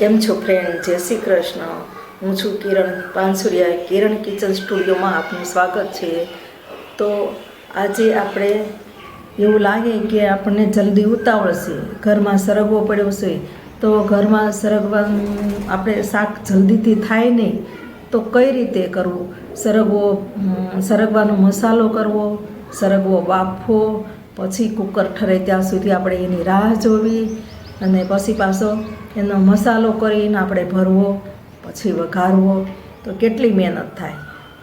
કેમ છો ફ્રેન્ડ? જય શ્રી કૃષ્ણ. હું છું કિરણ પાનસુરિયા. કિરણ કિચન સ્ટુડિયોમાં આપનું સ્વાગત છે. તો આજે આપણે એવું લાગે કે આપણને જલ્દી ઉતાવળ છે, ઘરમાં સરગવો પડ્યો છે, તો ઘરમાં સરગવાનું આપણે શાક જલ્દીથી થાય નહીં તો કઈ રીતે કરવું? સરગવાનો મસાલો કરવો, સરગવો બાફવો, પછી કુકર ઠરે ત્યાં સુધી આપણે એની રાહ જોવી, અને પછી પાછો એનો મસાલો કરીને આપણે ભરવો, પછી વઘારવો, તો કેટલી મહેનત થાય.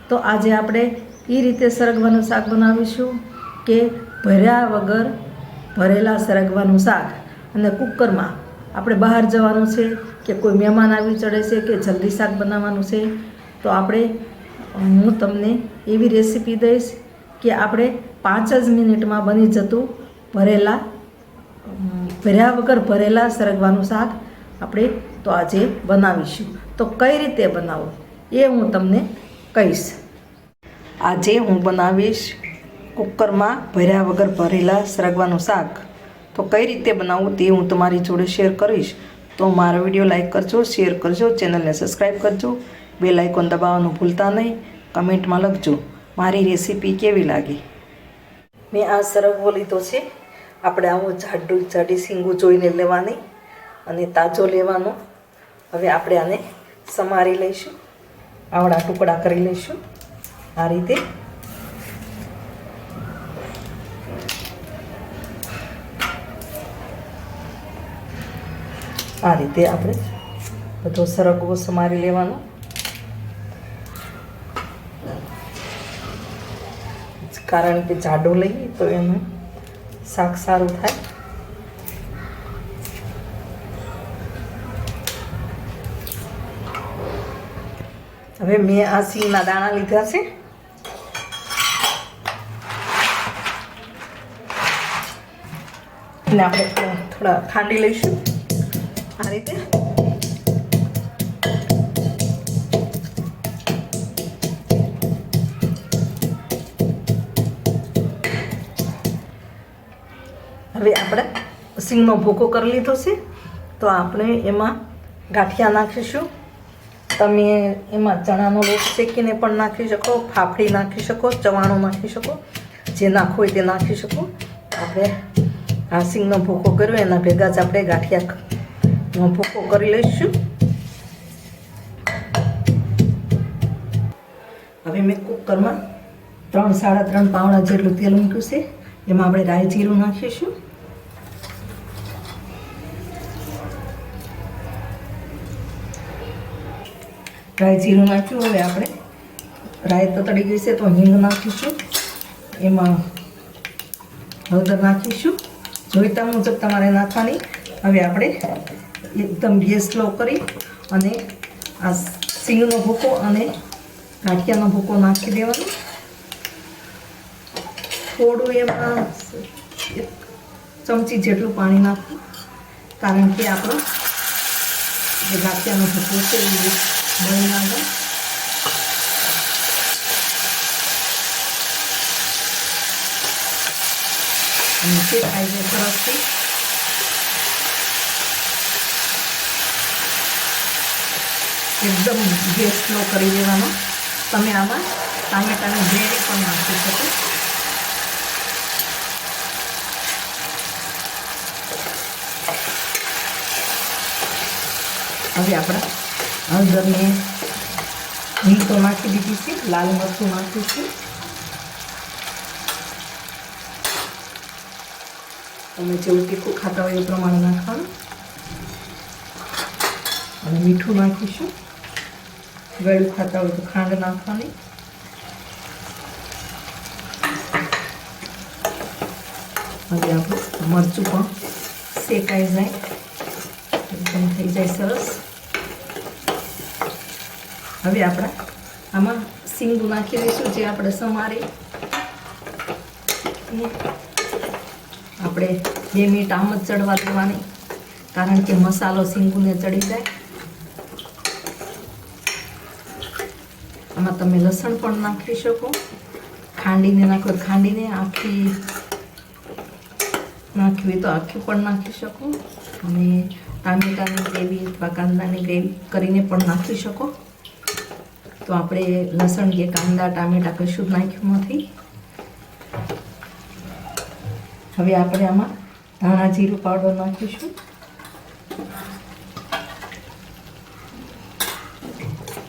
તો આજે આપણે એ રીતે સરગવાનું શાક બનાવીશું કે ભર્યા વગર ભરેલા સરગવાનું શાક. અને કુકરમાં આપણે બહાર જવાનું છે કે કોઈ મહેમાન આવી ચડે છે કે જલ્દી શાક બનાવવાનું છે, તો હું તમને એવી રેસીપી દઈશ કે આપણે 5 જ મિનિટમાં બની જતું ભર્યા વગર ભરેલા સરગવાનું શાક આપણે તો આજે બનાવીશું. તો કઈ રીતે બનાવવું એ હું તમને કહીશ. આજે હું બનાવીશ કુકરમાં ભર્યા વગર ભરેલા સરગવાનું શાક. તો કઈ રીતે બનાવવું તે હું તમારી જોડે શેર કરીશ. તો મારો વિડીયો લાઈક કરજો, શેર કરજો, ચેનલને સબસ્ક્રાઈબ કરજો, બેલ આઇકોન દબાવવાનું ભૂલતા નહીં. કમેન્ટમાં લખજો મારી રેસીપી કેવી લાગી. મેં આ સરગવો લીધો છે. આપણે આવો જાડી શીંગું જોઈને લેવાની અને તાજો લેવાનો. હવે આપણે આને સમારી લઈશું, આવડા ટુકડા કરી લઈશું. આ રીતે આપણે બધો સરગવો સમારી લેવાનો. કારણ કે જાડો લઈએ તો એનું શાક સારું થાય. હવે મેં આ સિંગના દાણા લીધા છે. અને આપણે થોડા ખાંડી લઈશું આ રીતે. હવે આપણે સિંગનો ભૂકો કરી લીધો છે, તો આપણે એમાં ગાંઠિયા નાખીશું. તમે એમાં ચણાનો લોટ શેકીને પણ નાખી શકો, ફાફડી નાખી શકો, ચવાણું નાખી શકો, જે નાખવું હોય તે નાખી શકો. આપણે આ સિંગનો ભૂકો કર્યો એના ભેગા જ આપણે ગાંઠિયાનો ભૂકો કરી લઈશું. હવે મેં કુકરમાં 3-3.5 પાવડા જેટલું તેલ મૂક્યું છે. એમાં આપણે રાઈ જીરું નાખીશું. રાઈ જીરું નાખ્યું. હવે આપણે રાઈ તો તળી ગઈ છે તો હિંગ નાખીશું. એમાં હળદર નાખીશું, જોઈતા મુજબ તમારે નાખવાની. હવે આપણે એકદમ ગેસ સ્લો કરી અને આ સિંગનો ભૂકો અને ગાંઠિયાનો ભૂકો નાખી દેવાનો. થોડું એમાં 1 ચમચી જેટલું પાણી નાખવું, કારણ કે આપણો જે ગાંઠિયાનો ભૂકો છે એ બળી ના જાય. અને તે ખાઈ જાય સરસથી. એકદમ ગેસ સ્લો કરી દેવાનો. તમે આમાં ટામેટાની ગ્રેવી પણ નાખી શકો. હવે આપણે હળદરને હિંગ તો નાખી દીધી છે, લાલ મરચું નાખીશું. તમે જેવું તીખું ખાતા હોય એ પ્રમાણે નાખવાનું. અને મીઠું નાખીશું. ગળ્યું ખાતા હોય તો ખાંડ નાખવાની. હવે આપણું મરચું પણ શેકાઈ જાય, એકદમ થઈ જાય સરસ. હવે આપણે આમાં સિંગું નાખી દઈશું, જે આપણે સમારી. આપણે 2 મિનિટ આમ જ ચડવા દેવાની, કારણ કે મસાલો સિંગુને ચડી જાય. આમાં તમે લસણ પણ નાખી શકો, ખાંડીને નાખો ખાંડીને, આખી નાખવી તો આખી પણ નાખી શકો. અને ટામેટાની ગ્રેવી અથવા કાંદાની ગ્રેવી કરીને પણ નાખી શકો. તો આપણે લસણ કે કાંદા ટામેટા કશું જ નાખ્યું નથી. હવે આપણે આમાં ધાણા જીરું પાવડર નાખીશું.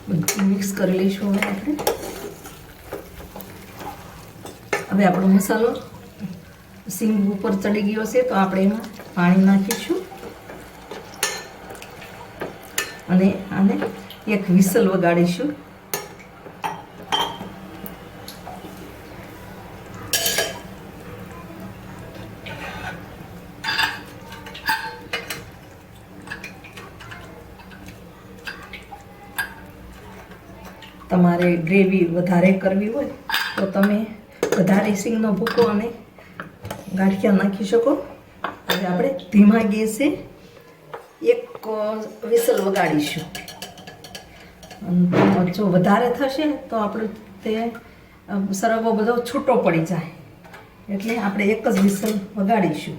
બધું મિક્સ કરી લઈશું. હવે આપણો મસાલો સિંગ ઉપર ચડી ગયો છે, તો આપણે એમાં પાણી નાખીશું અને આને એક વિસલ વગાડીશું. તમારે ગ્રેવી વધારે કરવી હોય તો તમે વધારે સિંગનો ભૂકો અને ગાંઠિયા નાખી શકો. હવે આપણે ધીમા ગેસે એક વિસલ વગાડીશું. જો વધારે થશે તો આપણું તે સરગવો બધો છૂટો પડી જાય, એટલે આપણે એક જ વિસલ વગાડીશું.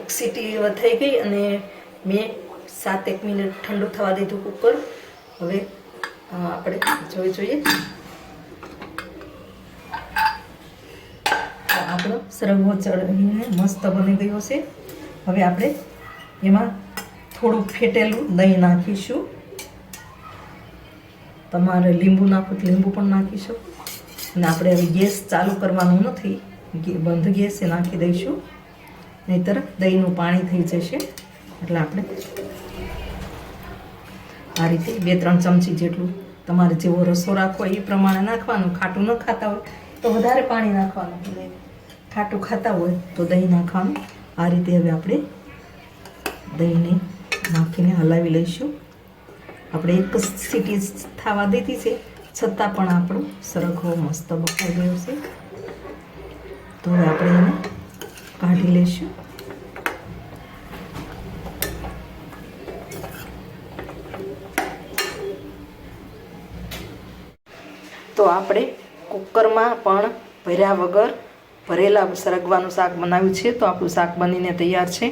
એક સીટી થઈ ગઈ અને મેં 7-1 મિનિટ ઠંડુ થવા દીધું કુકર. હવે આપણે જોઈએ આપણો સરગવો ચડીને મસ્ત બની ગયો છે. હવે આપણે એમાં થોડું ફેટેલું દહીં નાખીશું. તમારે લીંબુ નાખવું તો લીંબુ પણ નાખી શકો. અને આપણે હવે ગેસ ચાલુ કરવાનું નથી, બંધ ગેસે નાખી દઈશું, નહીંતર દહીંનું પાણી થઈ જશે. એટલે આપણે આ રીતે 2-3 ચમચી જેટલું તમારે જેવો રસો રાખવો એ પ્રમાણે નાખવાનું. ખાટું ન ખાતા હોય તો વધારે પાણી નાખવાનું, અને ખાટું ખાતા હોય તો દહીં નાખવાનું. આ રીતે હવે આપણે દહીંને નાખીને હલાવી લઈશું. આપણે એક સીટી થવા દીધી છે, છતાં પણ આપણો સરગવો મસ્ત બફાઈ ગયો છે. તો હવે આપણે એને કાઢી લઈશું. તો આપણે કુકરમાં પણ ભર્યા વગર ભરેલા સરગવાનું શાક બનાવ્યું છે. તો આપણું શાક બનીને તૈયાર છે.